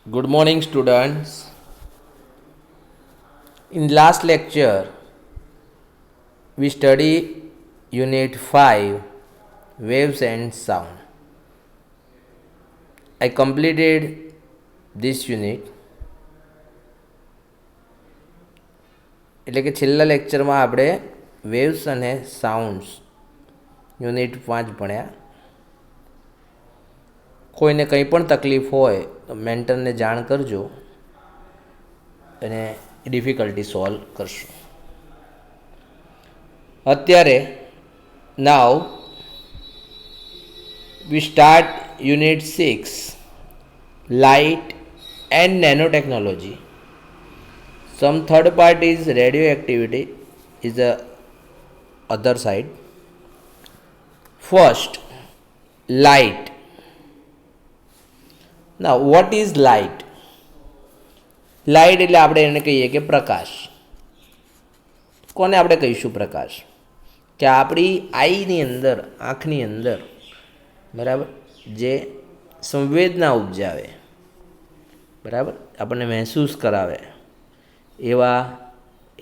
Good morning, students. In last lecture, we study Unit 5 Waves and Sound. I completed this unit. એટલે કે છેલ્લા લેક્ચરમાં આપણે waves અને સાઉન્ડ્સ યુનિટ 5 ભણ્યા. કોઈને કંઈ પણ તકલીફ હોય તો મેન્ટરને જાણ કરજો અને ડિફિકલ્ટી સોલ્વ કરશું. અત્યારે નાવ we start unit 6 light and nanotechnology. Some third part is radioactivity is the other side. First, light. Now what is light? Light એટલે આપણે એને કહીએ કે પ્રકાશ. કોને આપણે કહીશું પ્રકાશ? કે આપણી આઈની અંદર, આંખની અંદર, બરાબર, જે સંવેદના ઉપજાવે, બરાબર, આપણને મહેસૂસ કરાવે એવા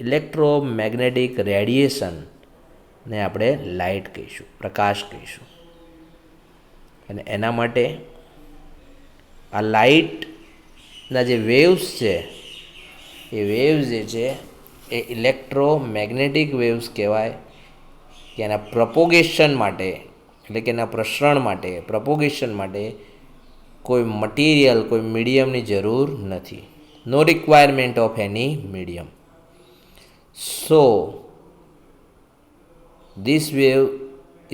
ઇલેક્ટ્રોમેગ્નેટિક રેડિયેશનને આપણે લાઇટ કહીશું, પ્રકાશ કહીશું. અને એના માટે આ લાઇટના જે વેવ્સ છે એ વેવ્સ જે છે એ ઇલેક્ટ્રોમેગ્નેટિક વેવ્સ કહેવાય. કે એના પ્રપોગેશન માટે, એટલે કે એના પ્રસરણ માટે, પ્રપોગેશન માટે કોઈ મટીરિયલ, કોઈ મીડિયમની જરૂર નથી. No requirement of any medium. So this wave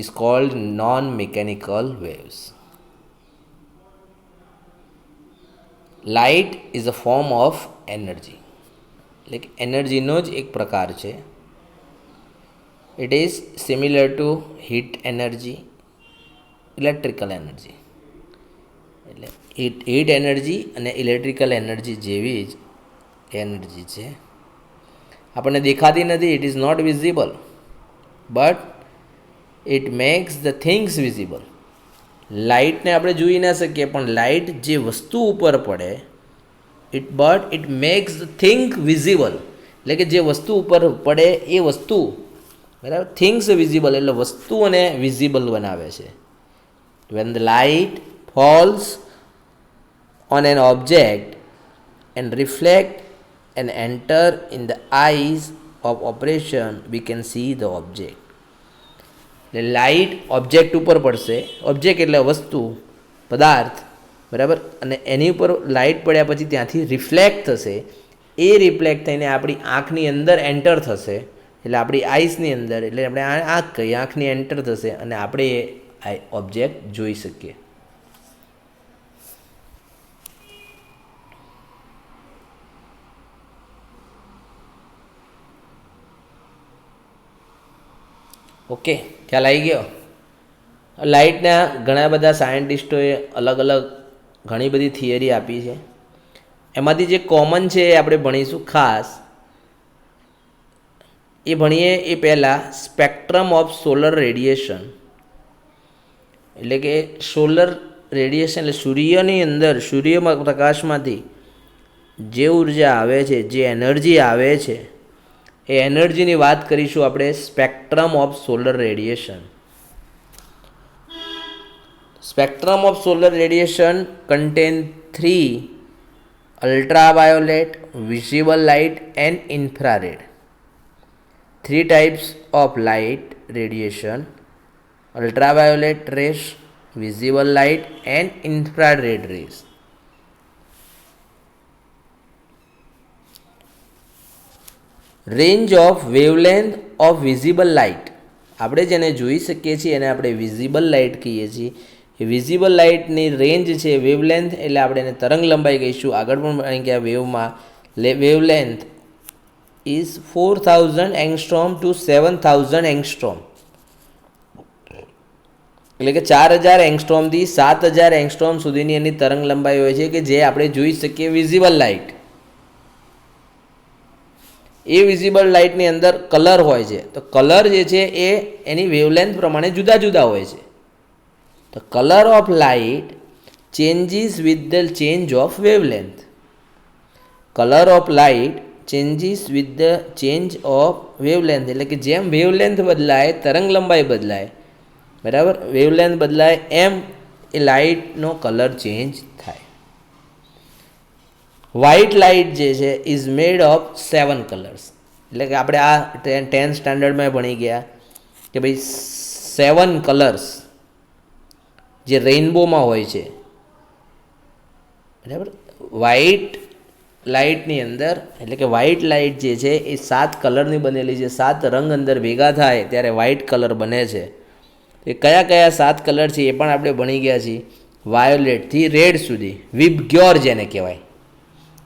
is called non mechanical waves. Light is a form of energy, એટલે કે એનર્જીનો જ એક પ્રકાર છે. It is similar to heat energy, electrical energy. એટલે હીટ એનર્જી અને ઇલેક્ટ્રિકલ એનર્જી જેવી જ એનર્જી છે. આપણને દેખાતી નથી, it is not visible, but it makes the things visible. લાઇટને આપણે જોઈ ના શકીએ, પણ લાઇટ જે વસ્તુ ઉપર પડે it makes the thing visible. એટલે કે જે વસ્તુ ઉપર પડે એ વસ્તુ, બરાબર, થિંગ્સ વિઝિબલ એટલે વસ્તુઓને વિઝિબલ બનાવે છે. When the light false on an object and reflect and enter in the eyes of operation, we can see the object. એટલે લાઇટ ઓબ્જેક્ટ ઉપર પડશે, ઓબ્જેક્ટ એટલે વસ્તુ, પદાર્થ, બરાબર, અને એની ઉપર લાઇટ પડ્યા પછી ત્યાંથી રિફ્લેક્ટ થશે. એ રિફ્લેક્ટ થઈને આપણી આંખની અંદર એન્ટર થશે, એટલે આપણી આઈસની અંદર, એટલે આપણે આંખ કહીએ, આંખની એન્ટર થશે અને આપણે એ ઓબ્જેક્ટ જોઈ શકીએ. ઓકે, ખ્યાલ આવી ગયો. લાઇટના ઘણા બધા સાયન્ટિસ્ટોએ અલગ અલગ ઘણી બધી થિયરી આપી છે. એમાંથી જે કોમન છે એ આપણે ભણીશું. ખાસ એ ભણીએ એ પહેલાં સ્પેક્ટ્રમ ઓફ સોલર રેડિયેશન, એટલે કે સોલર રેડિયેશન એટલે સૂર્યની અંદર, સૂર્યમાં પ્રકાશમાંથી જે ઉર્જા આવે છે, જે એનર્જી આવે છે, એ એનર્જીની વાત કરીશું આપણે. Spectrum of solar radiation. Spectrum of solar radiation contain 3 ultraviolet, visible light and infrared. 3 types of light radiation: ultraviolet rays, visible light and infrared rays. Range of wavelength of visible light, આપણે જેને જોઈ શકીએ છીએ એને આપણે visible light કહીએ છીએ. એ visible લાઇટની range છે વેવલેન્થ, એટલે આપણે એને તરંગ લંબાઈ કહીશું. આગળ પણ અહીં કે વેવમાં wavelength is 4000 angstrom to 7000 angstrom, એટલે કે 4000 એંગસ્ટ્રોમથી 7000 એંગસ્ટ્રોમ સુધીની એની તરંગ લંબાઈ હોય છે, કે જે આપણે જોઈ શકીએ વિઝિબલ લાઇટ. એ વિઝિબલ લાઇટની અંદર કલર હોય છે, તો કલર જે છે એ એની વેવલેન્થ પ્રમાણે જુદા જુદા હોય છે. તો colour of light changes with the change of wavelength. Color of light changes with the change of wavelength. એટલે કે જેમ વેવલેન્થ બદલાય તરંગ લંબાઈ બદલાય, બરાબર, વેવલેન્થ બદલાય એમ એ લાઇટનો કલર ચેન્જ થાય. વ્હાઇટ લાઇટ જે છે ઇઝ મેડ ઓફ 7 કલર્સ. એટલે કે આપણે આ 10th સ્ટાન્ડર્ડમાં ભણી ગયા કે ભાઈ 7 કલર્સ જે રેઇનબોમાં હોય છે, બરાબર. વ્હાઇટ લાઇટની અંદર એટલે કે વ્હાઇટ લાઇટ જે છે એ 7 કલરની બનેલી છે. 7 રંગ અંદર ભેગા થાય ત્યારે વ્હાઇટ કલર બને છે. એ કયા કયા 7 કલર છે એ પણ આપણે ભણી ગયા છીએ. વાયોલેટથી રેડ સુધી, વિબગ્યોર જેને કહેવાય.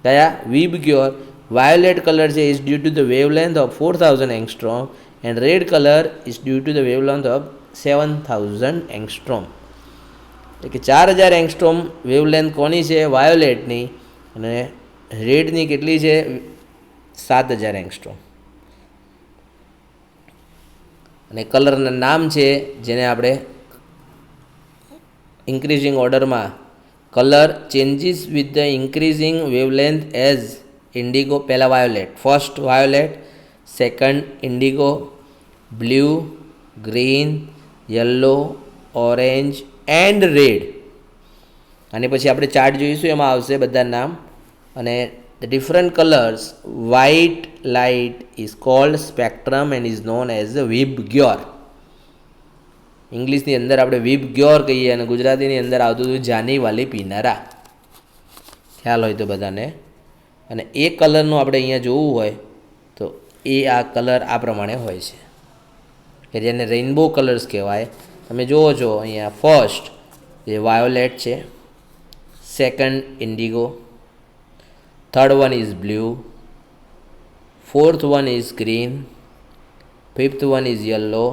કયા? વિબગ્યોર. વાયોલેટ કલર છે is due to the wavelength of 4000 angstrom and red colour is due to the wavelength of 7000 angstrom. એટલે કે 4000 એંગસ્ટ્રોમ વેવલેન્થ કોની છે? વાયોલેટની. અને રેડની કેટલી છે? 7000 એંગસ્ટ્રોમ. અને કલરના નામ છે જેને આપણે ઇન્ક્રીઝિંગ ઓર્ડરમાં colour changes with the increasing wavelength as indigo. પહેલાં violet, first violet, second indigo, blue, green, yellow, orange and red. અને પછી આપણે ચાર્ટ જોઈશું, એમાં આવશે બધા નામ. અને the different colours white light is called spectrum and is known as the VIBGYOR. ઇંગ્લિશની અંદર આપણે વિબગ્યોર કહીએ અને ગુજરાતીની અંદર આવતું હતું જાની વાલી પીનારા. ખ્યાલ હોય તો બધાને. અને એ કલરનું આપણે અહીંયા જોવું હોય તો એ આ કલર આ પ્રમાણે હોય છે કે જેને રેઇનબો કલર્સ કહેવાય. તમે જુઓ છો અહીંયા ફર્સ્ટ જે વાયોલેટ છે, second indigo, third one is blue, fourth one is green, fifth one is yellow,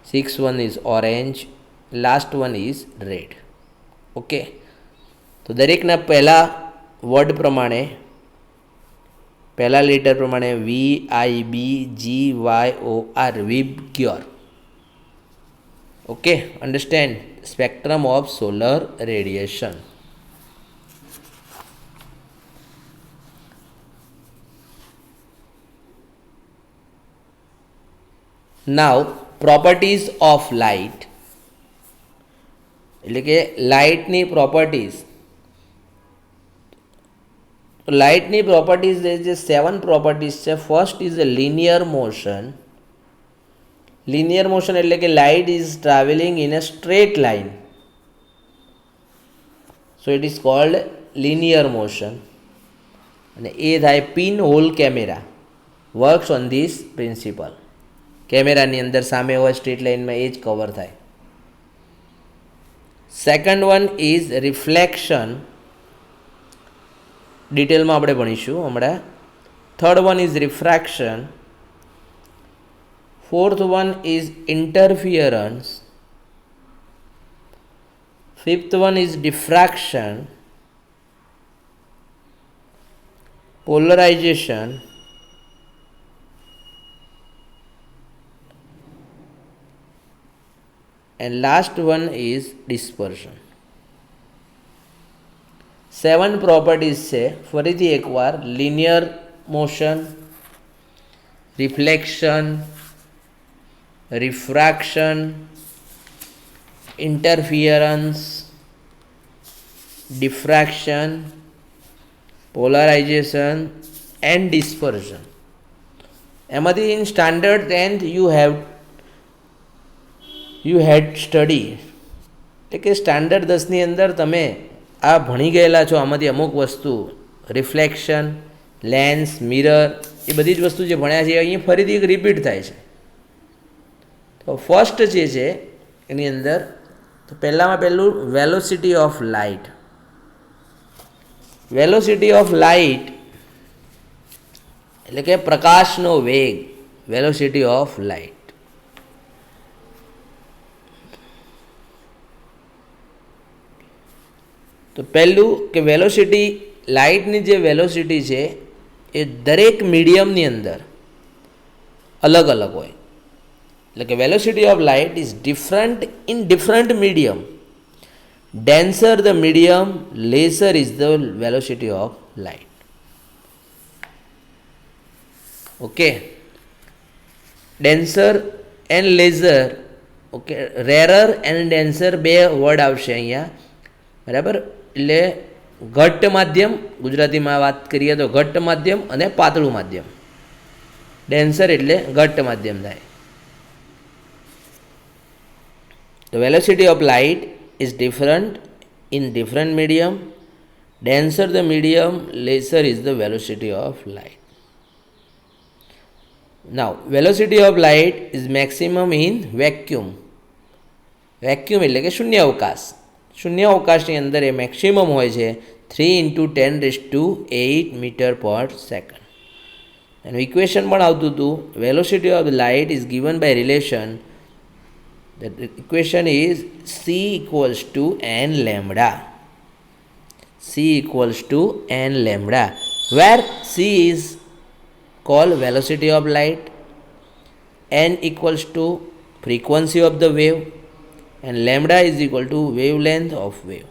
sixth one is orange, last one is red. Okay, તો દરેકના પહેલાં વર્ડ પ્રમાણે, પહેલા લેટર પ્રમાણે VIBGYOR, VIBGYOR. Okay, understand? Spectrum of solar radiation. Now properties of light, એટલે કે લાઇટની properties. લાઇટની properties જે 7 properties છે. First is a linear motion. Linear motion એટલે કે light is travelling in a straight line, so it is called linear motion. અને એ થાય pin hole camera works on this principle. કેમેરાની અંદર સામે હોય સ્ટ્રેટ લાઇનમાં એ જ કવર થાય. Second one is reflection. ડિટેલમાં આપણે ભણીશું હમણાં. Third one is refraction. Fourth one is interference. Fifth one is diffraction. Polarisation. and last one is dispersion. 7 properties છે. ફરીથી એકવાર linear motion, reflection, refraction, interference, diffraction, polarization and dispersion. એમાંથી in standard 10th you had study, એટલે કે standard 10ની અંદર તમે આ ભણી ગયેલા છો. આમાંથી અમુક વસ્તુ રિફ્લેક્શન, લેન્સ, મિરર, એ બધી જ વસ્તુ જે ભણ્યા છે અહીંયા ફરીથી એક રિપીટ થાય છે. તો ફર્સ્ટ જે છે એની અંદર તો પહેલામાં પહેલું velocity of light. Velocity of light એટલે કે પ્રકાશનો વેગ. Velocity of light. તો પહેલું કે વેલોસિટી, લાઇટની જે વેલોસિટી છે એ દરેક મીડિયમની અંદર અલગ અલગ હોય. એટલે કે velocity of light is different in different medium Denser the medium, lesser is the velocity of light. Okay. Denser and laser. Okay. Rarer and denser બે વર્ડ આવશે અહીંયા, બરાબર. એટલે ઘટ્ટ માધ્યમ, ગુજરાતીમાં વાત કરીએ તો ઘટ્ટ માધ્યમ અને પાતળું માધ્યમ. ડેન્સર એટલે ઘટ્ટ માધ્યમ થાય. The velocity of light is different in different medium. Denser the medium, lesser is the velocity of light. Now, velocity of light is maximum in vacuum. Vacuum એટલે કે શૂન્ય અવકાશ. શૂન્ય અવકાશની અંદર એ મેક્સિમમ હોય છે 3 × 10⁸ મીટર પર સેકન્ડ. એનું ઇક્વેશન પણ આવતું હતું. Velocity of light is given by relation. The equation is c equals to n lambda. C equals to n lambda, where c is called velocity of light, n equals to frequency of the wave, and lambda is equal to wavelength of wave.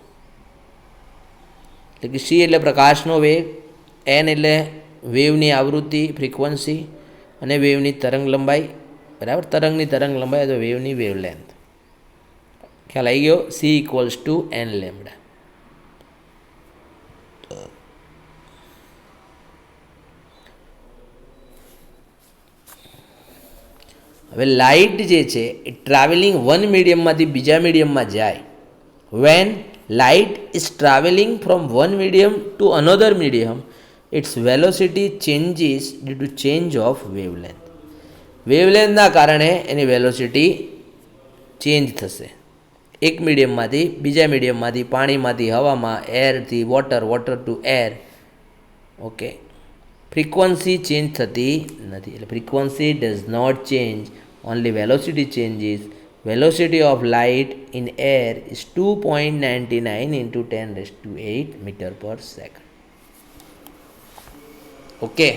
એટલે કે c એટલે પ્રકાશનો વેગ, n એટલે વેવની આવૃત્તિ frequency અને વેવની તરંગ લંબાઈ, બરાબર. તરંગની તરંગ લંબાઈ તો વેવની વેવલેન્થ. ખ્યાલ આવી ગયો? c equals to n lambda. હવે લાઇટ જે છે એ ટ્રાવેલિંગ વન મીડિયમમાંથી બીજા મીડિયમમાં જાય. When light is travelling from one medium to another medium, its velocity changes due to change of wavelength. વેવલેન્થના કારણે એની વેલોસિટી ચેન્જ થશે. એક મીડિયમમાંથી બીજા મીડિયમમાંથી, પાણીમાંથી હવામાં, એરથી water, water to air. Okay, frequency change થતી નથી. એટલે frequency does not change, only velocity changes. Velocity of light in air is 2.99 × 10⁸ metre per second. Okay.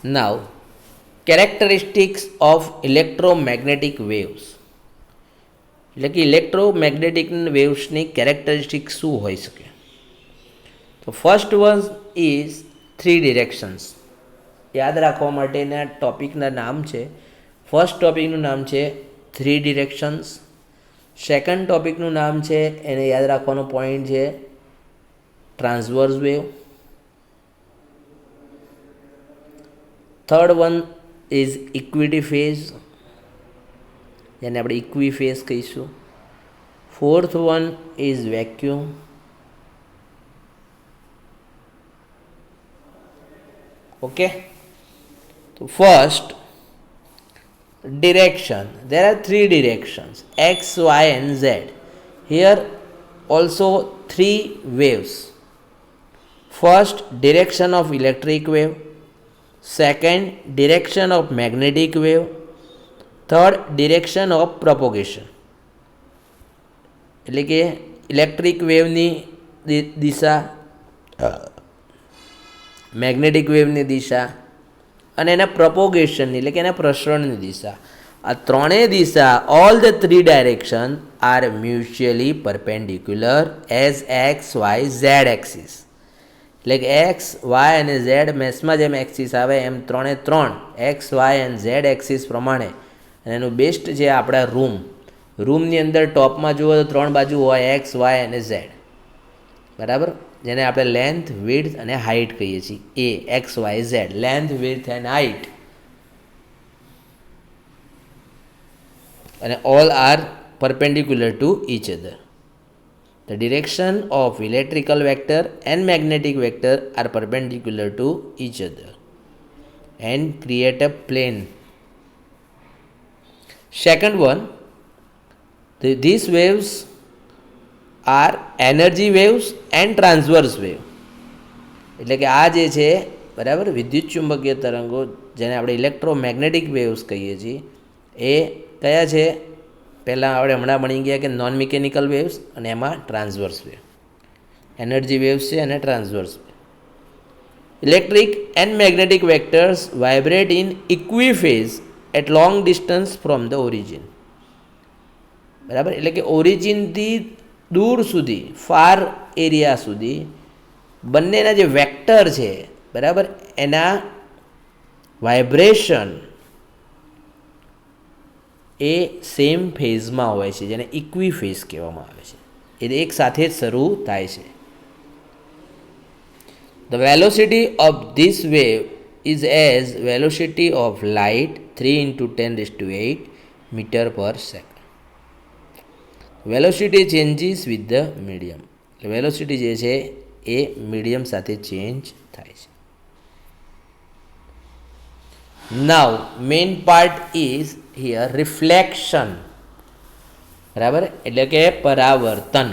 Now, characteristics of electromagnetic waves. એટલે કે ઇલેક્ટ્રોમેગ્નેટિક વેવ્સની કેરેક્ટરિસ્ટિક શું હોઈ શકે? તો first one is 3 ડિરેક્શન્સ. યાદ રાખવા માટેના ટોપિકના નામ છે. ફર્સ્ટ ટોપિકનું નામ છે 3 ડિરેક્શન્સ. સેકન્ડ ટોપિકનું નામ છે, એને યાદ રાખવાનો પોઈન્ટ છે transverse wave. Third one is equity phase, જેને આપણે ઇક્વી ફેઝ કહીશું. Fourth one is vacuum. Okay. તો first direction. There are 3 directions, x, y and z. Here also 3 waves. First, direction of electric wave. Second, direction of magnetic wave. Third, direction of propagation. એટલે કે electric વેવની દિશા, magnetic વેવની દિશા અને એના પ્રોપોગેશનની એટલે કે એના પ્રસરણની દિશા. આ ત્રણેય દિશા, all the 3 direction are mutually perpendicular as X, Y, Z axis. એટલે કે એક્સ, વાય અને ઝેડ મેથ્સમાં જેમ એક્સિસ આવે એમ 3 એક્સ, વાય અને ઝેડ એક્સિસ પ્રમાણે. અને એનું બેસ્ટ છે આપણા રૂમની અંદર ટોપમાં જુઓ તો 3 બાજુ હોય એક્સ, વાય અને ઝેડ, બરાબર. જેને આપણે લેન્થ, વિડ્થ અને હાઇટ કહીએ છીએ. એ X, Y, Z, length, width and height. અને all are perpendicular to each other. The direction of electrical vector and magnetic vector are perpendicular to each other and create a plane. Second one, these waves are energy waves and transverse wave. એટલે કે આ જે છે, બરાબર, વિદ્યુત ચુંબકીય તરંગો જેને આપણે ઇલેક્ટ્રોમેગ્નેટિક વેવ્સ કહીએ છીએ, એ કયા છે? પહેલાં આપણે હમણાં ભણી ગયા કે નોન મિકેનિકલ વેવ્સ અને એમાં ટ્રાન્સવર્સ વેવ. એનર્જી વેવ્સ છે અને transverse wave. Electric and magnetic vectors vibrate in equiphase at long distance from the origin. બરાબર. એટલે કે ઓરિજિનથી દૂર સુધી, ફાર એરિયા સુધી બંનેના જે વેક્ટર છે બરાબર એના વાઇબ્રેશન એ સેમ ફેઝમાં હોય છે, જેને ઇક્વી ફેઝ કહેવામાં આવે છે. એ એક સાથે જ શરૂ થાય છે. The velocity of this wave is as velocity of light 3 × 10⁸ metre per second. Velocity changes with the medium. Velocity જે છે એ મીડિયમ સાથે ચેન્જ થાય છે. Now main part is here reflection. બરાબર, એટલે કે પરાવર્તન,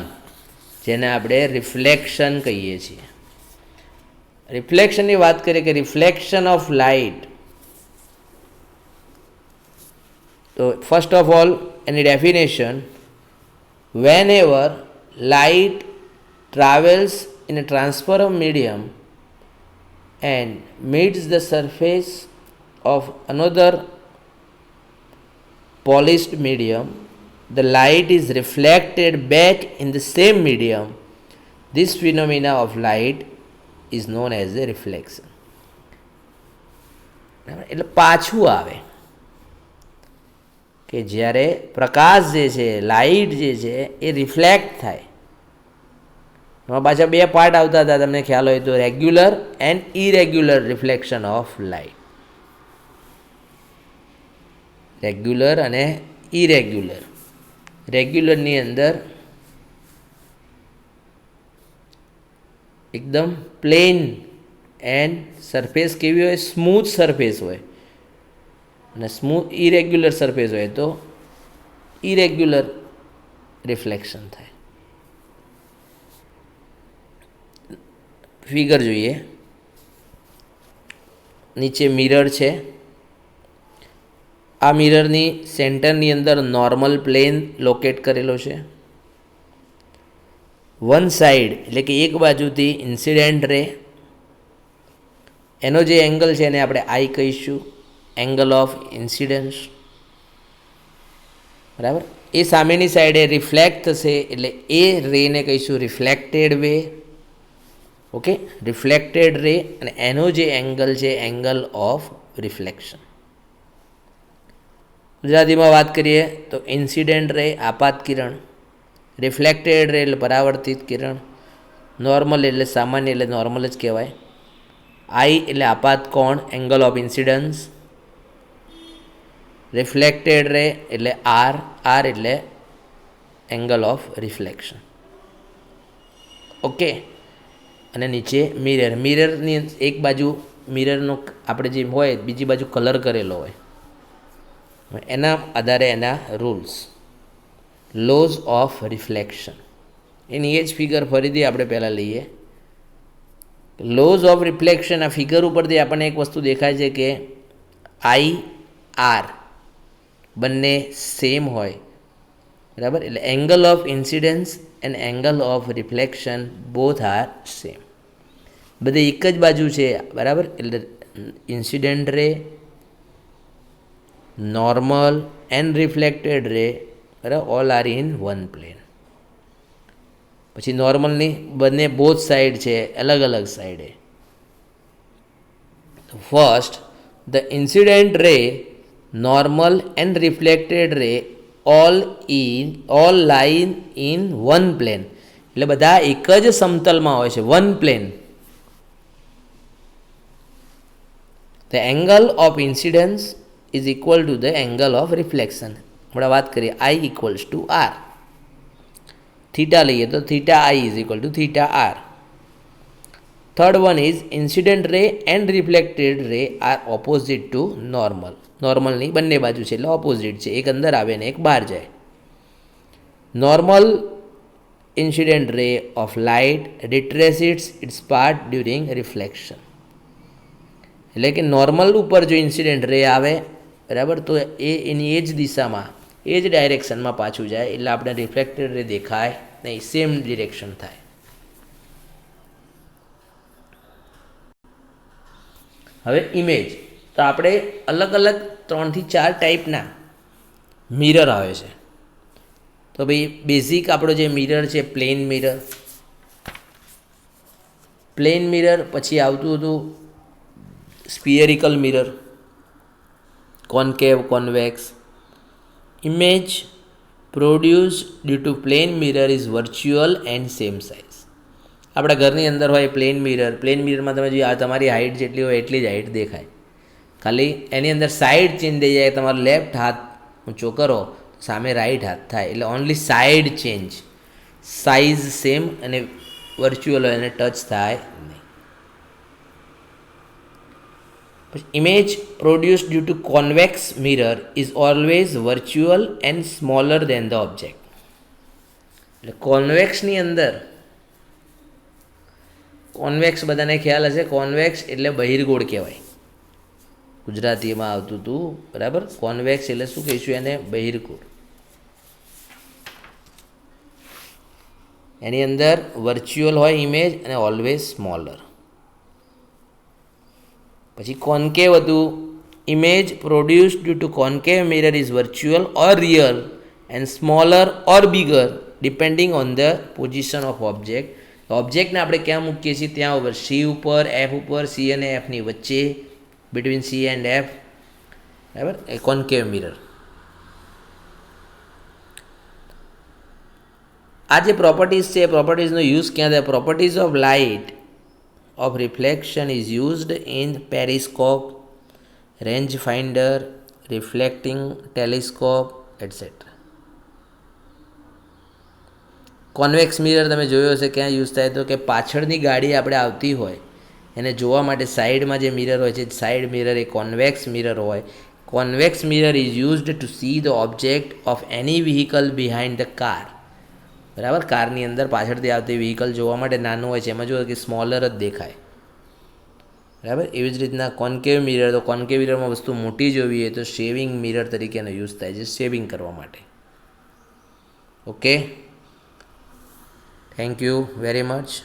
જેને આપણે રિફ્લેક્શન કહીએ છીએ. રિફ્લેક્શનની વાત કરીએ કે રિફ્લેક્શન ઓફ લાઇટ, તો first of all any definition: whenever light travels in a transparent medium and meets the surface of another polished medium, the light is reflected back in the same medium. This phenomena of light is known as a reflection. એટલે પાછું આવે કે જ્યારે પ્રકાશ જે છે, light જે છે એ reflect થાય. એમાં પાછા બે પાર્ટ આવતા હતા, તમને ખ્યાલ હોય તો, regular and irregular reflection of light. Regular અને ઇરેગ્યુલર. રેગ્યુલરની અંદર એકદમ પ્લેન એન્ડ સરફેસ કેવી હોય? સ્મૂથ સરફેસ હોય. અને ઇરેગ્યુલર સરફેસ હોય તો ઇરેગ્યુલર રિફ્લેક્શન થાય. ફિગર જોઈએ. નીચે મિરર છે. આ મિરરની સેન્ટરની અંદર નોર્મલ પ્લેન લોકેટ કરેલો છે. વન સાઈડ એટલે કે એક બાજુથી ઇન્સિડેન્ટ રે, એનો જે એંગલ છે એને આપણે આઈ કહીશું, એંગલ ઓફ ઇન્સિડન્સ. બરાબર. એ સામેની સાઈડે રિફ્લેક્ટ થશે એટલે એ રેને કહીશું reflected way. Okay, reflected ray. અને એનો જે એંગલ છે એંગલ ઓફ રિફ્લેક્શન. ગુજરાતીમાં વાત કરીએ તો ઇન્સિડન્ટ રે આપાત કિરણ, રિફ્લેક્ટેડ રે એટલે પરાવર્તિત કિરણ, નોર્મલ એટલે સામાન્ય એટલે નોર્મલ જ કહેવાય. આઈ એટલે આપાત કોણ, angle of incidence. Reflected ray એટલે આર, આર એટલે એંગલ ઓફ રિફ્લેક્શન. ઓકે. અને નીચે મિરર. મિરરની એક બાજુ મિરરનો આપણે જે હોય બીજી બાજુ કલર કરેલો હોય. એના આધારે એના રૂલ્સ, લોઝ ઓફ રિફ્લેક્શન. એની એ જ ફિગર ફરીથી આપણે પહેલાં લઈએ. Lose of reflection. આ ફિગર ઉપરથી આપણને એક વસ્તુ દેખાય છે કે આઈ આર બંને સેમ હોય. બરાબર. એટલે angle of incidence and angle of reflection both are same. બધે એક જ બાજુ છે. બરાબર. એટલે incident ray, normal and reflected ray, બરાબર, all are in one plane. પછી નોર્મલની બંને બોથ સાઈડ છે, અલગ અલગ સાઈડે. First, the incident ray, normal and reflected ray all line in one plane. એટલે બધા એક જ સમતલમાં હોય છે, one plane. The angle of incidence is equal to the angle of reflection. હમણાં વાત કરીએ I equals to R. Theta લઈએ તો theta I is equal to theta R. Third one is incident ray and reflected ray are opposite to normal. નોર્મલની બંને બાજુ છે એટલે ઓપોઝિટ છે, એક અંદર આવે ને એક બહાર જાય. Normal incident ray of light retraces its its path during reflection. એટલે કે નોર્મલ ઉપર જો ઇન્સિડન્ટ રે આવે, બરાબર, તો એ એની એ જ દિશામાં, એ જ ડાયરેક્શનમાં પાછું જાય એટલે આપણે રિફ્લેક્ટેડ રે દેખાય નહીં, સેમ ડિરેક્શન થાય. હવે ઇમેજ. તો આપણે અલગ અલગ 3 થી 4 ટાઈપના મિરર આવે છે. તો ભાઈ બેઝિક આપણો જે મિરર છે પ્લેન મિરર, પછી આવતું હતું spherical mirror, concave, convex. Image produce due to plane mirror is virtual and same size. આપણા ઘરની અંદર હોય પ્લેન મિરરમાં તમે જો તમારી હાઇટ જેટલી હોય એટલી જ હાઇટ દેખાય, ખાલી એની અંદર સાઈડ ચેન્જ થઈ જાય. તમારો લેફ્ટ હાથ ઊંચો કરો સામે રાઈટ હાથ થાય, એટલે only side change, size same અને વર્ચ્યુઅલ હોય એને ટચ થાય નહીં. Image produce due to convex mirror is always virtual and smaller than the object. એટલે કોન્વેક્સની અંદર, કોન્વેક્સ બધાને ખ્યાલ હશે, કોન્વેક્સ એટલે બહિર્ગોળ કહેવાય, ગુજરાતીમાં આવતું હતું બરાબર. કોન્વેક્સ એટલે શું કહીશું એને? બહિર્ગોળ. એની અંદર વર્ચ્યુઅલ હોય ઇમેજ અને ઓલવેઝ સ્મોલર. પછી કોન્કેવ હતું. Image produce due to concave mirror is virtual or real and smaller or bigger depending on the position of object. ઓબ્જેક્ટને આપણે ક્યાં મૂકીએ છીએ ત્યાં ઉપર, સી ઉપર, એફ ઉપર, સી અને એફની વચ્ચે, બિટવીન સી એન્ડ એફ, બરાબર, એ કોન્કેવ મિરર. આ જે પ્રોપર્ટીઝ છે એ પ્રોપર્ટીઝનો યુઝ ક્યાં થાય? Properties of light of reflection is used in periscope, range finder, reflecting telescope etcetera. Convex mirror તમે જોયો હશે ક્યાં યુઝ થાય? તો કે પાછળની ગાડી આપણે આવતી હોય એને જોવા માટે સાઈડમાં જે મિરર હોય છે, સાઈડ મિરર એ કોન્વેક્સ મિરર હોય. Convex mirror is used to see the object of any vehicle behind the car. બરાબર, કારની અંદર પાછળથી આવતી વ્હીકલ જોવા માટે નાનું હોય છે, એમાં જોયું કે સ્મોલર જ દેખાય. બરાબર. એવી જ રીતના કોન્કેવ મિરર, તો કોન્કેવ મિરરમાં વસ્તુ મોટી જોવી હોય તો શેવિંગ મિરર તરીકે એનો યુઝ થાય છે, શેવિંગ કરવા માટે. Okay, thank you very much.